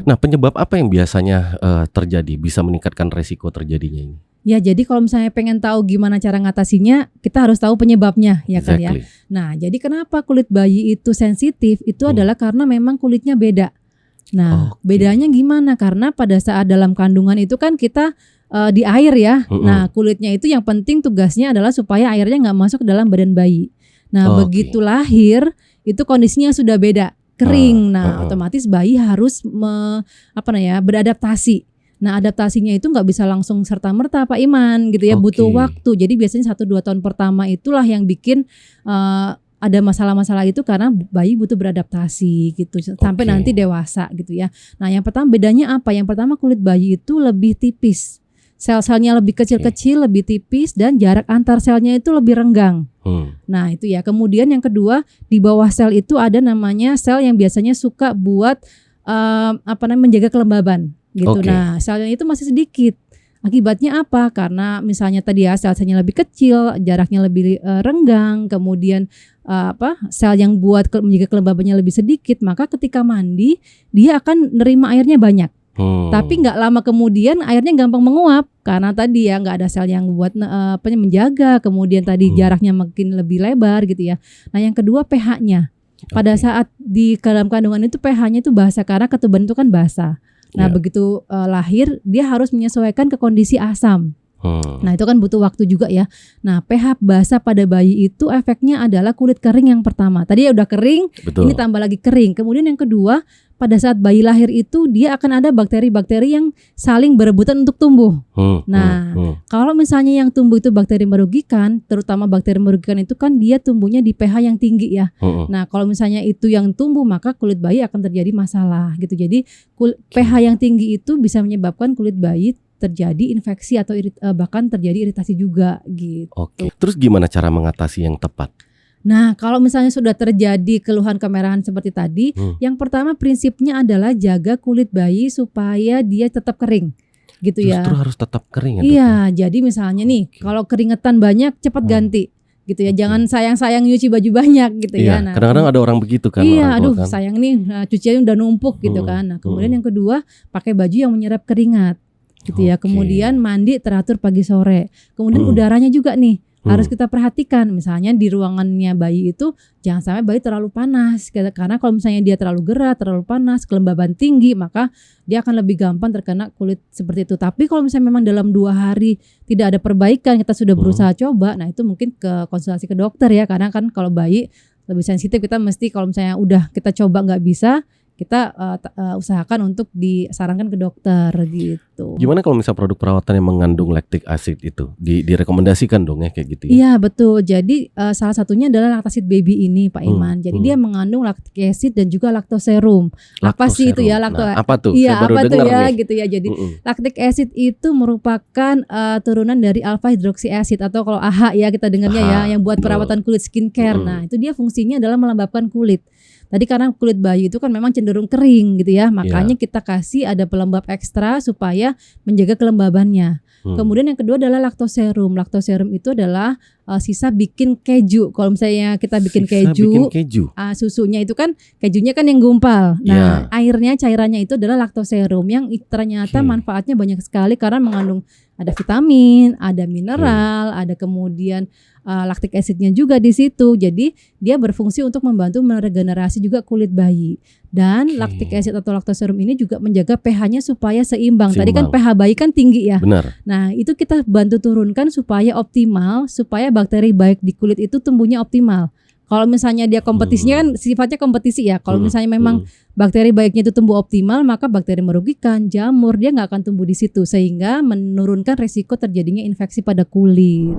Nah, penyebab apa yang biasanya, terjadi bisa meningkatkan resiko terjadinya ini? Ya, jadi kalau misalnya pengen tahu gimana cara ngatasinnya, kita harus tahu penyebabnya, ya kan ya. Exactly. Nah, jadi kenapa kulit bayi itu sensitif? Itu Hmm. adalah karena memang kulitnya beda. Nah, Oke. bedanya gimana? Karena pada saat dalam kandungan itu kan kita di air ya. Nah, kulitnya itu yang penting tugasnya adalah supaya airnya nggak masuk ke dalam badan bayi. Nah, Oke. begitu lahir itu kondisinya sudah beda, kering. Nah, otomatis bayi harus beradaptasi. Nah, adaptasinya itu nggak bisa langsung serta-merta Pak Iman gitu ya, butuh Oke. waktu. Jadi biasanya 1-2 tahun pertama itulah yang bikin ada masalah-masalah itu karena bayi butuh beradaptasi gitu sampai Oke. nanti dewasa gitu ya. Nah, yang pertama bedanya apa? Yang pertama kulit bayi itu lebih tipis. Sel-selnya lebih kecil-kecil, lebih tipis dan jarak antar selnya itu lebih renggang. Nah, itu ya. Kemudian yang kedua, di bawah sel itu ada namanya sel yang biasanya suka buat menjaga kelembaban gitu. Oke. Nah, selnya itu masih sedikit. Akibatnya apa? Karena misalnya tadi ya sel-selnya lebih kecil, jaraknya lebih renggang, kemudian sel yang buat menjaga kelembabannya lebih sedikit, maka ketika mandi dia akan nerima airnya banyak. Tapi nggak lama kemudian airnya gampang menguap karena tadi ya nggak ada sel yang buat menjaga, kemudian tadi jaraknya makin lebih lebar gitu ya. Nah, yang kedua pH-nya. Pada saat di dalam kandungan itu pH-nya itu basah karena ketuban itu kan basah. Nah, begitu lahir dia harus menyesuaikan ke kondisi asam. Nah, itu kan butuh waktu juga ya. Nah, pH basah pada bayi itu efeknya adalah kulit kering yang pertama. Tadi ya udah kering, Betul. ini tambah lagi kering. Kemudian yang kedua, pada saat bayi lahir itu dia akan ada bakteri-bakteri yang saling berebutan untuk tumbuh. Nah, kalau misalnya yang tumbuh itu bakteri merugikan, terutama bakteri merugikan itu kan dia tumbuhnya di pH yang tinggi ya. Nah, kalau misalnya itu yang tumbuh maka kulit bayi akan terjadi masalah gitu. Jadi pH yang tinggi itu bisa menyebabkan kulit bayi terjadi infeksi atau bahkan terjadi iritasi juga gitu. Oke. Terus gimana cara mengatasi yang tepat? Nah, kalau misalnya sudah terjadi keluhan kemerahan seperti tadi, yang pertama prinsipnya adalah jaga kulit bayi supaya dia tetap kering, gitu ya. Justru harus tetap kering ya, Iya, jadi misalnya nih, kalau keringetan banyak cepat ganti, gitu ya. Jangan sayang-sayang nyuci baju banyak, gitu ya. Nah, kadang-kadang ada orang begitu kan. iya, orang tua aduh kan. sayang nih, cuciannya udah numpuk gitu kan. Nah, kemudian yang kedua pakai baju yang menyerap keringat, gitu ya. Kemudian mandi teratur pagi sore. Kemudian udaranya juga nih. Harus kita perhatikan, misalnya di ruangannya bayi itu jangan sampai bayi terlalu panas, karena kalau misalnya dia terlalu gerah, terlalu panas, kelembaban tinggi, maka dia akan lebih gampang terkena kulit seperti itu. Tapi kalau misalnya memang dalam 2 hari tidak ada perbaikan, kita sudah berusaha coba, nah itu mungkin ke konsultasi ke dokter ya, karena kan kalau bayi lebih sensitif, kita mesti kalau misalnya udah kita coba nggak bisa, kita usahakan untuk disarankan ke dokter gitu. Gimana kalau misal produk perawatan yang mengandung lactic acid itu direkomendasikan dong ya kayak gitu ya? Iya betul. Jadi salah satunya adalah Lactasid Baby ini Pak Iman. Jadi dia mengandung lactic acid dan juga lactoserum. Apa sih itu ya Apa tuh? Iya, Saya baru apa tuh dengar ya nih. gitu ya. Jadi lactic acid itu merupakan turunan dari alpha hydroxy acid atau kalau AHA ya kita dengarnya ya, yang buat perawatan kulit skincare. Nah, itu dia fungsinya adalah melembabkan kulit. Tadi karena kulit bayi itu kan memang cenderung kering gitu ya, makanya kita kasih ada pelembab ekstra supaya menjaga kelembabannya. Kemudian yang kedua adalah lactoserum. Lactoserum itu adalah sisa bikin keju. Kalau misalnya kita bikin keju, susunya itu kan kejunya kan yang gumpal. Nah, airnya cairannya itu adalah lactoserum yang ternyata manfaatnya banyak sekali karena mengandung ada vitamin, ada mineral, ada kemudian lactic acidnya juga di situ. Jadi dia berfungsi untuk membantu meregenerasi juga kulit bayi. Dan lactic acid atau lactoserum ini juga menjaga pH-nya supaya seimbang. Tadi kan pH bayi kan tinggi ya. Benar. Nah, itu kita bantu turunkan supaya optimal, supaya bakteri baik di kulit itu tumbuhnya optimal. Kalau misalnya dia kompetisinya kan sifatnya kompetisi ya. Kalau misalnya memang bakteri baiknya itu tumbuh optimal, maka bakteri merugikan, jamur dia nggak akan tumbuh di situ sehingga menurunkan resiko terjadinya infeksi pada kulit.